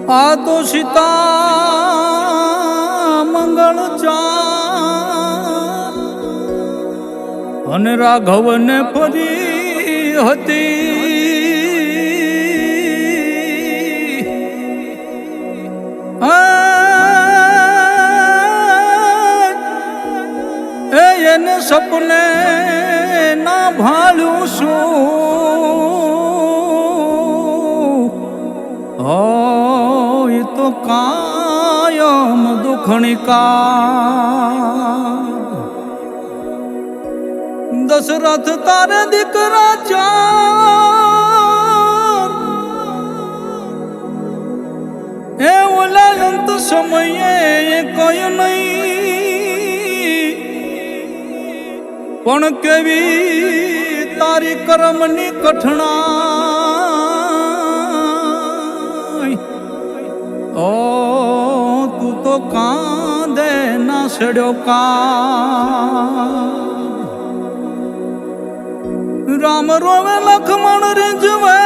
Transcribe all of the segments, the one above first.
આ તો સીતા મંગળ ચાર અને રાઘવ ને ફરી હતી એને સપને ના ભાળ્યું શું એ તો કાયમ દુખણિકા દશરથ તારે દીકરા ચાર એ ઓલા અંત સમયે કઈ નહીં પણ કેવી તારી કર્મની કઠણાઈ ઓ તું તો કાંદે ના સડ્યો કા રામ રોવે લખમણ રીંઝવે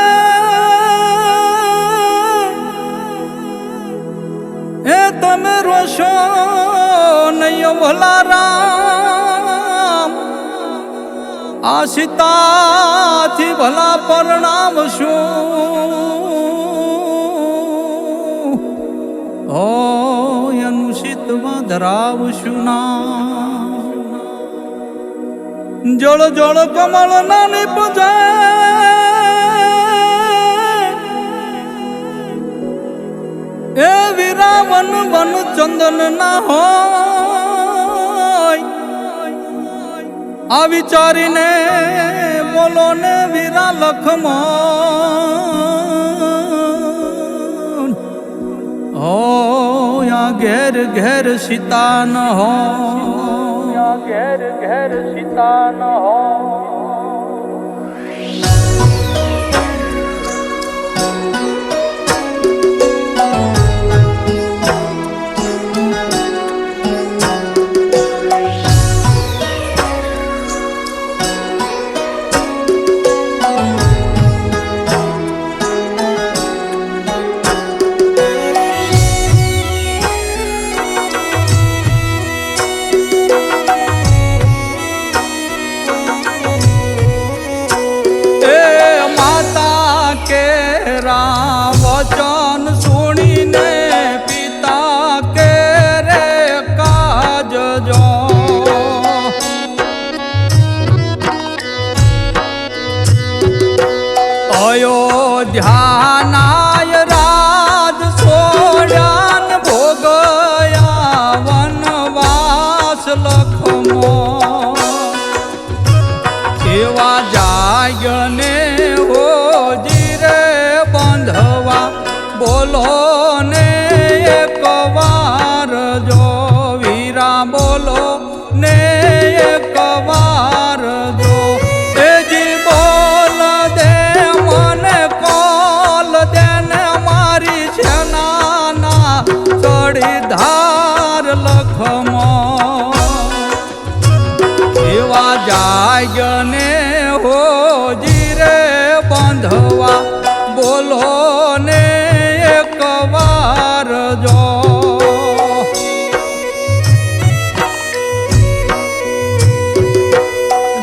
એ તમે રોશો નહીં ભલા રામ આ સીતાથી ભલા પરણાવશું ઓ એનું સીતમાં ધરાવશું ના જળ જળ કમળ નાની પૂજે એ વિરાવન વન ચંદન ના હોય આ વિચારીને બોલો ને વીરા લખમણ હો યા ઘેર ઘેર સીતા ન હો ઘેર ઘેર સીતા ન હો વચન સુણીને પિતા કે રે કાજજો અયોધ્યાનાય રાજ છોડ્યાન ભોગયા વનવાસ લખમો એવા જાયને હોજી રે બંધવા બોલો ને એક વાર જો વીરા બોલો ને એક વાર જો એજી બોલ દે મને કોલ દે ને મારી સેનાના ચડી ધાર લખમો એવા જાય ને હોજી રે બંધવા બોલો ને એક વાર જો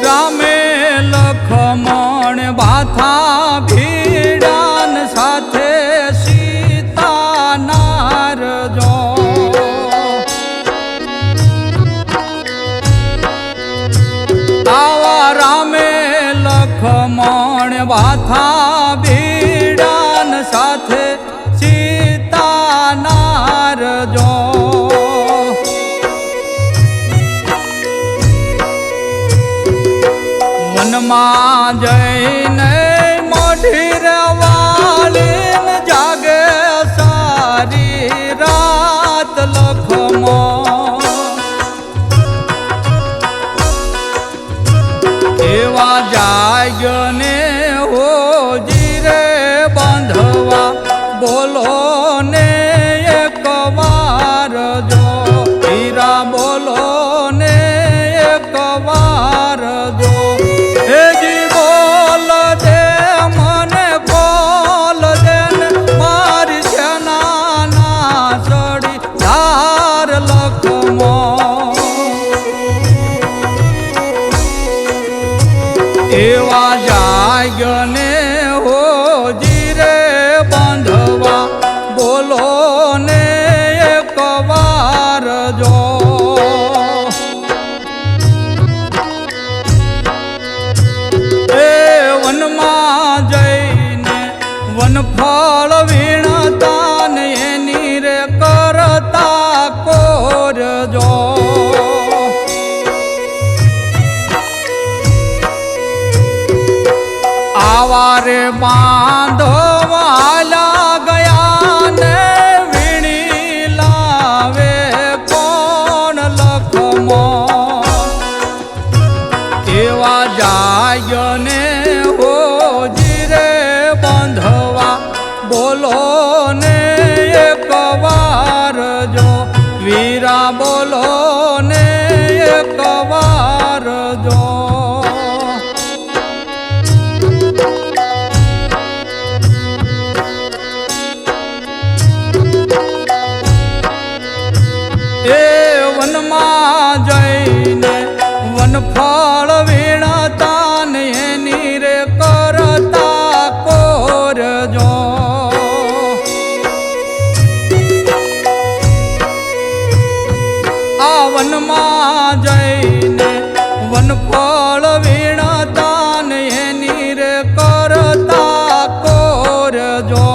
રામે લખમણ બાથા ભીડાન સાથે સીતા નાર જો આવા રામે લખમણ બાથા ભીડાન સાથે સીતા નાર જો વનમાં જઈને મોઢી રવાલીન જાગે સારી રાત લખમો એવા જાગને હોજી રે બંધવા બોલો ને એક વાર જો હીરા બોલો ને એક વાર જો એજી બોલ દે મને કોલ દે મારી સેના વીણતા ને એની રે કરતા કોરજો આવા રે બાંધવાલા ગયા ને વીણી લાવે કોણ લખમો એવા જાય ને હોજી રે બાંધવા બોલો ને એક વાર જો વીરા બોલો ને એક વાર જો એ વનમાં જઈને વનફળ વીણતા ને એની રે કરતા કોરજો આ વનમાં જઈને વનફળ વીણતા ને એની રે કરતા કોરજો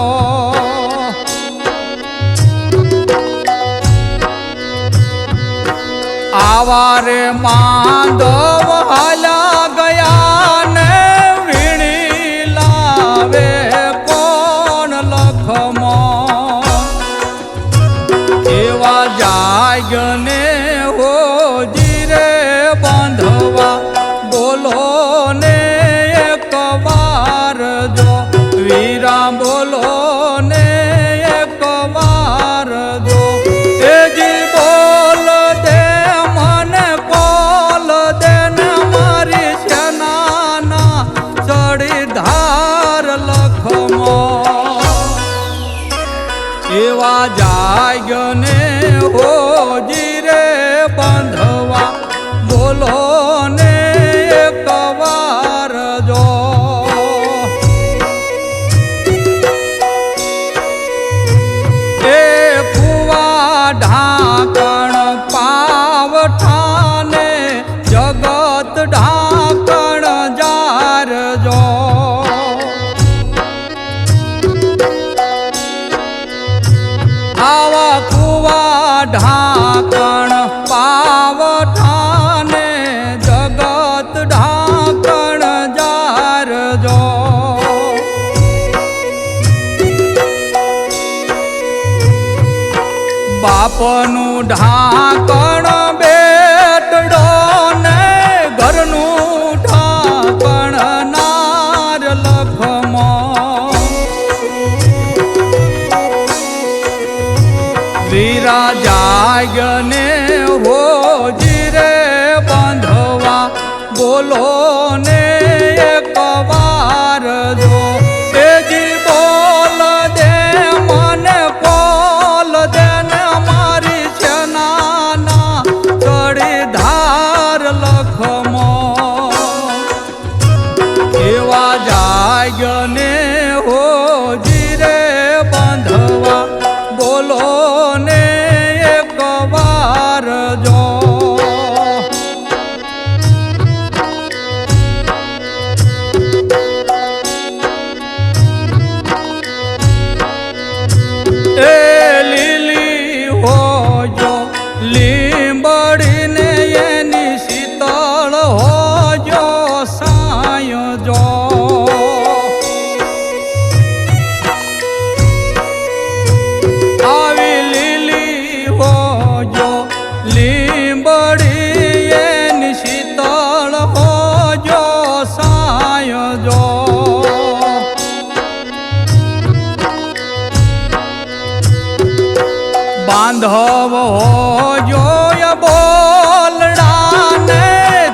આવા રે માધવ હાલા ગયા ને વીણી લાવે કોણ લખમો એવા જાય ને હોજી રે બાંધવા બોલો ને એક વાર જો વીરા બોલો ને એક વાર જો એ જી બોલ દે મને કોલ દે ને મારી સેનાના ચડી ધાર લખમો એવા જાય ને હોજી રે બાંધવા બોલો ને એક વાર જો એ કુવા ઢાંકણ પાવઠાને જગત ઢાંકણ જારજો આવા કુવા ઢાંકણ પાવઠાને જગત ઢાંકણ જારજો બાપનું ઢાંકણ બેટડો ને ઘરનું ઢાંકણ નાર લખમો વીરા જાય ને હોજી રે બાંધવા બોલો ને એક વાર જો તેજી બોલ દે મને કોલ દે ને મારી સેનાના ચડી ધાર લખમો એવા જાય ને હોજી રે બાંધવા બોલો ને એક વાર જો એ લીલી હોજો લીંબડી ને એની શીતળ હોજો સાય જો આવી લીલી હોજો લીંબડી એની શીતળ હોજો સાય જો બાંધવ હોજો બોલડા ને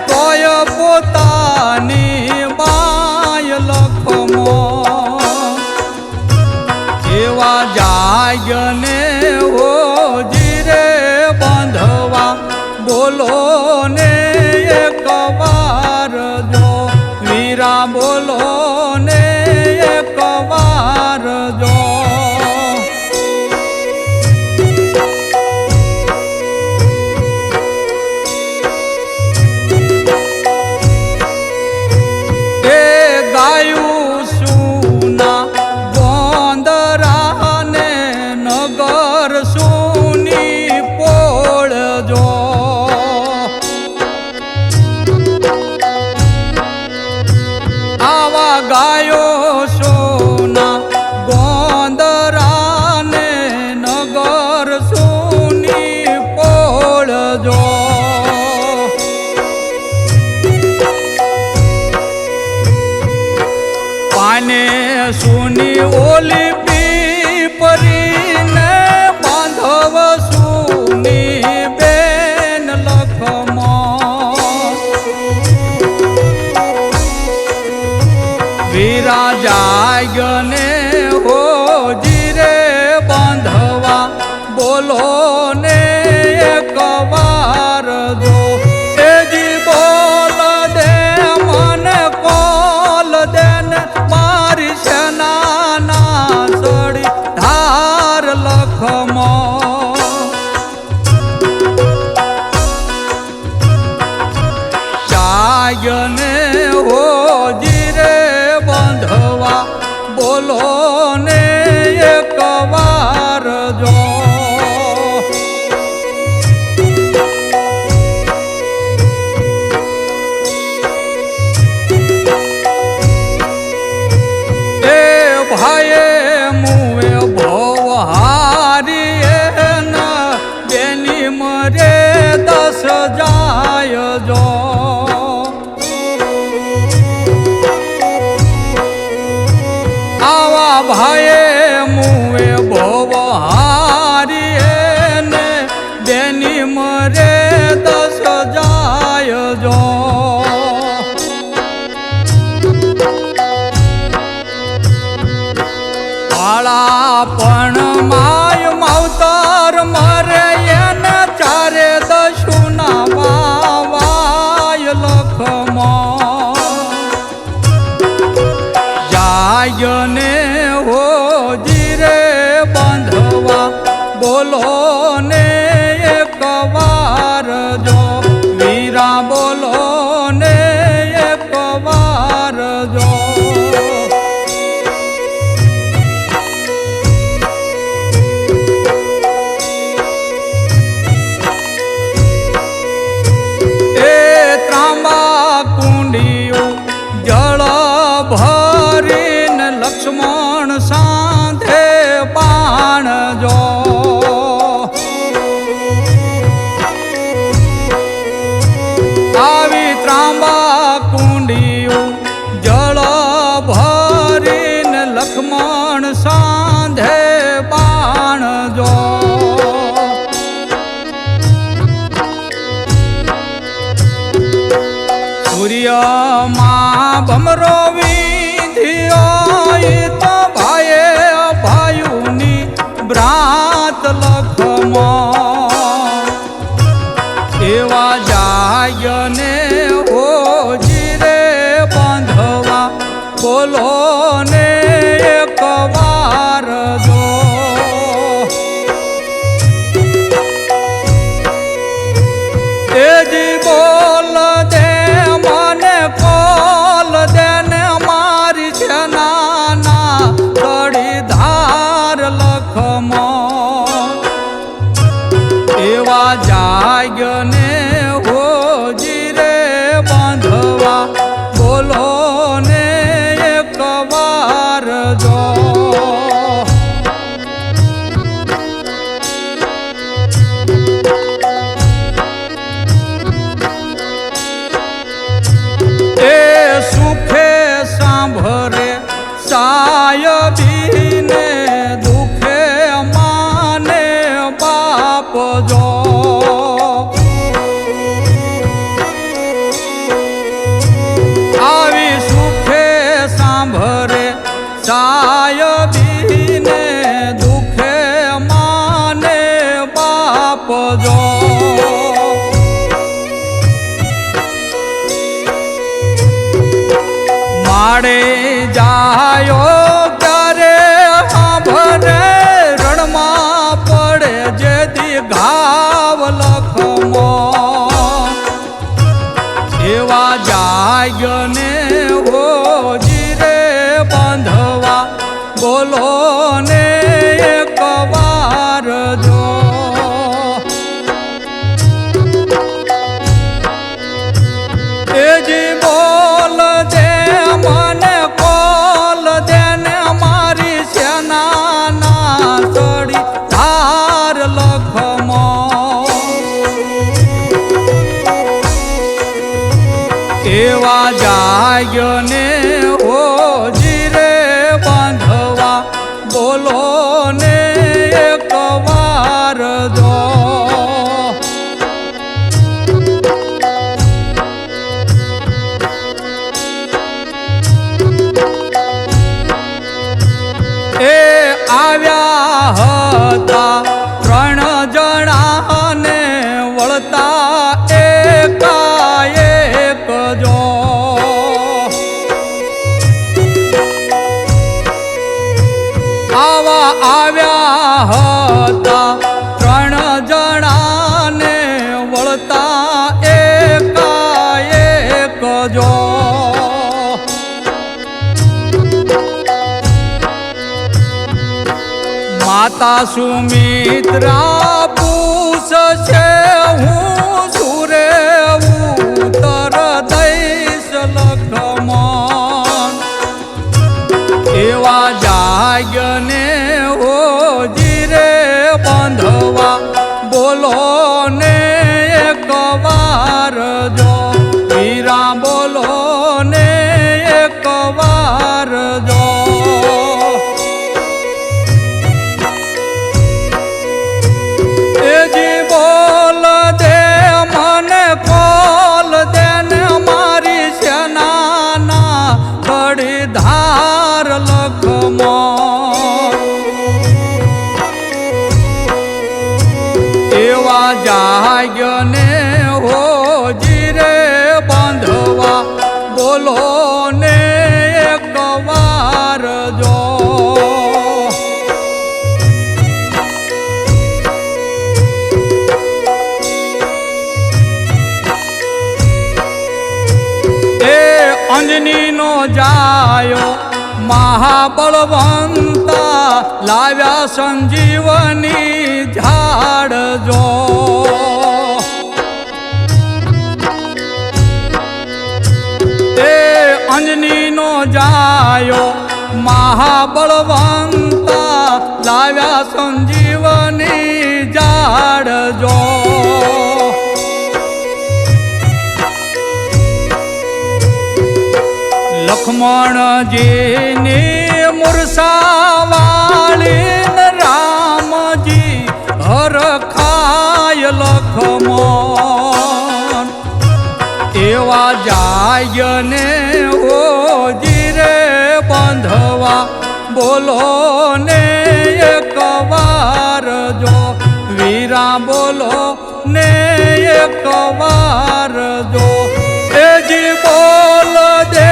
તોય પોતાની બાય લખમો એવા જાય ને હોજી રે બાંધવા બોલો ને એક વાર જો વીરા બોલો ને એક વાર જો ગાયું સુના ગોંદરા બાંધવા બોલો ને એક વાર જો વીરા બોલો ને એક વાર જો લક્ષ્મણ સાંધે બાણ જો આવી ત્રાંબા કુંડિયું જળ ભરીને લક્ષ્મણ સાંધે બાણ જો સૂર્યમાં ભમરો તો ભાઈએ ભાયુની બ્રાત લખમાં એવા જાયને હોજી રે બાંધવા બોલો ને એક વાર જો તેજી બોલ દે મને કોલ દે ને મારી છે એવા જાગને હોજી રે બાંધવા બોલો ને એક વાર જો એ સુખે સાંભળે સાયબીને દુખે માને બાપ જો આવી સુખે સાંભળે સાયબીને દુખે માને બાપ જો માડે જાયો ત્યારે સાંભળે રણમાં પડે જેથી ઘાવ લખમાં એવા જાગને હોજી રે બાંધવા બોલો ને એક વાર જો તેજી બોલ દે મને કોલ દે ને મારી સેનાના સડી ધાર લખમાં એવા જાગને હોજી રે બાંધવા બોલો ને એક વાર જો એ આવ્યા હતા 3 જણાને વળતા એકાએક જો આવા આવ્યા હતા 3 જણાને વળતા એકાએક જો માતા સુમિત્રા પૂછશે હું સુરે ઉત્તર દઈશ લખમણ એવા જાગને હોજી રે બાંધવા બોલો ને એક વાર જો વીરા બોલો ને એક વાર જો બોલ દે મને કોલ દે ને મારી સેનાના ઘડી ધાર લખમાં એવા જાગને હોજી રે બાંધવા બોલો ને એક વાર જો અંજનીનો જાયો મહાબળવંતા લાવ્યા સંજીવની ઝાડ જો એ અંજનીનો જાયો મહાબળવંતા લાવ્યા સંજીવની ઝાડ જો લક્ષ્મણજીની મુરસાવાળી રામજી હરખાય લખમણ એવા જાયને હોજી રે બંધવા બોલો ને એક વાર જો વીરા બોલો ને એક વાર જો એજી બોલ દે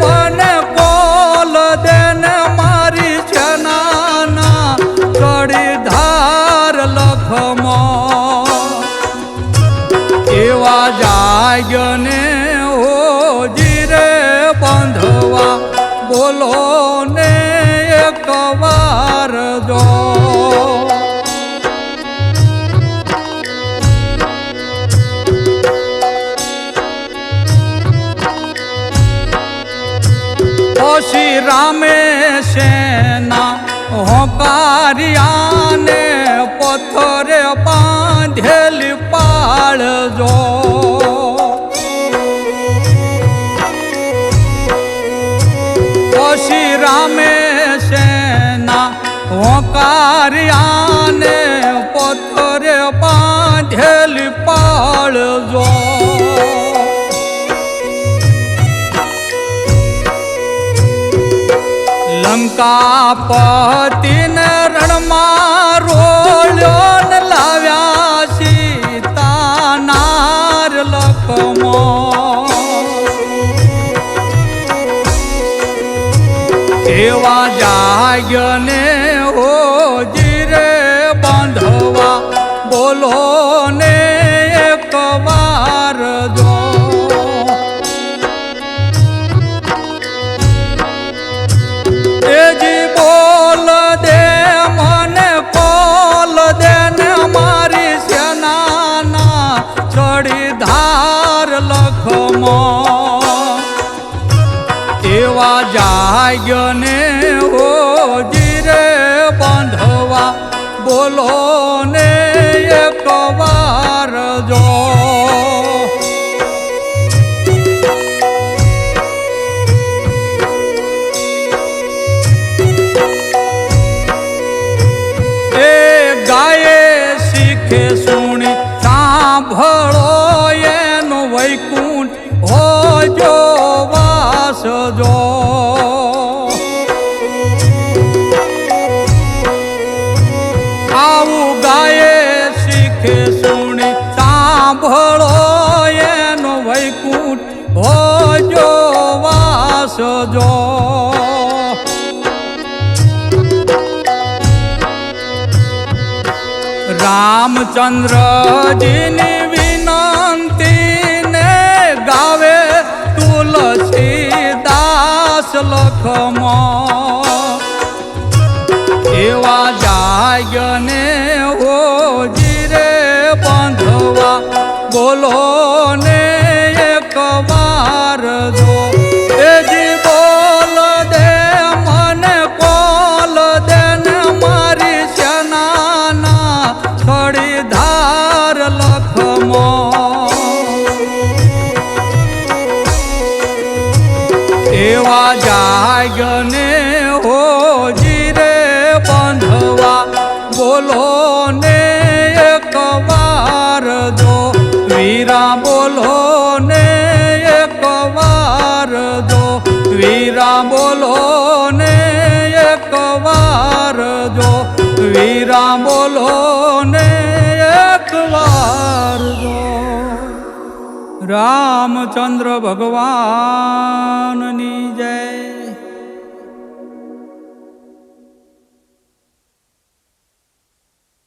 મને કોલ દે ને મારી છનાના કડી ધાર લખમણ એવા જાગને હોજી રે બંધવા બોલો ને એક વાર જો શ્રી રામે સેના હોકારિયાને પથ્થરે બાંધેલી પાળજો શ્રી રામે સેના હોકારિયાને પથ્થરે બાંધેલી પાળજો લંકાપતિને રણમાં રોળ્યો ને લાવ્યા સીતાનાર લખમણ એવા જાગ્યને હોજી રે બાંધવા બોલો ને એક વાર જો એજી બોલ દે મને કોલ દે ને મારી સેનાના ચડી ધાર લખમણ એવા જાગ્યને હોજી રે બાંધવા બોલો ને એક વાર જો શીખે સુણી સાંભળો એનો વૈકુંઠ હોજો વાસ જો આવું ગાયે શીખે સુણી સાંભળો એનો વૈકુંઠ હોજો વાસ જો રામચંદ્રજીની વિનંતી ને ગાવે તુલસીદાસ લખમણ એવા જાગ્યને હોજી રે બાંધવા બોલો ને એક વાર જો એજી બોલ દે મને કોલ દે ને મારી સેનાના કડી ધાર લખમણ એવા જાગ્યને હોજી રે બાંધવા બોલો ને એક વાર જો વીરા બોલો ને એક વાર જો વીરા બોલો ને એક વાર જો વીરા બોલો ને એક વાર જો રામચંદ્ર ભગવાનની જય।